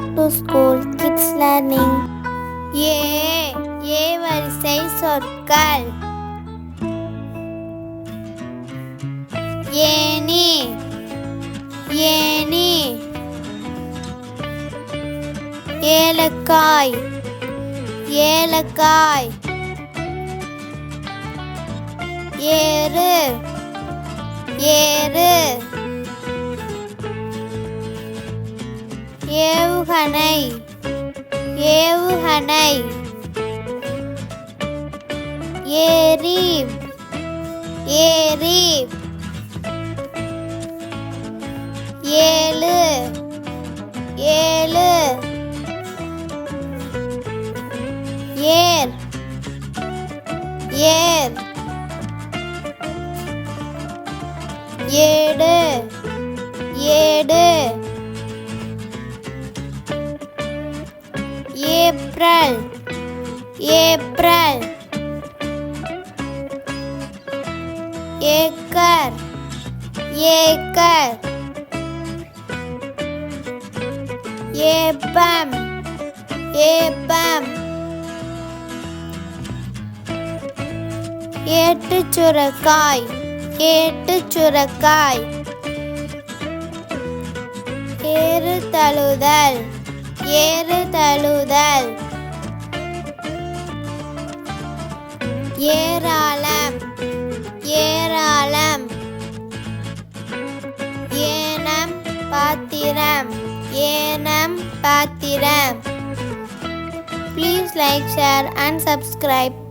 back to school kids learning. ஏ வரிசை சொற்கள். ஏணி ஏணி, ஏலக்காய் ஏலக்காய், ஏறு ஏறு, ஏவுகணை ஏவுகணை, ஏரி ஏரி, ஏழு ஏழு, ஏர் ஏர், ஏடு ஏடு, ஏப்ரல் ஏப்ரல், ஏக்கர் ஏக்கர், ஏப்பம் ஏப்பம், ஏட்டுச்சுரக்காய் ஏட்டுச்சுரக்காய், ஏறு தழுதல் ஏறு தழுதல், ஏராளம் ஏராளம், ஏனம் பாத்திரம் ஏனம் பாத்திரம். Please like, share and subscribe.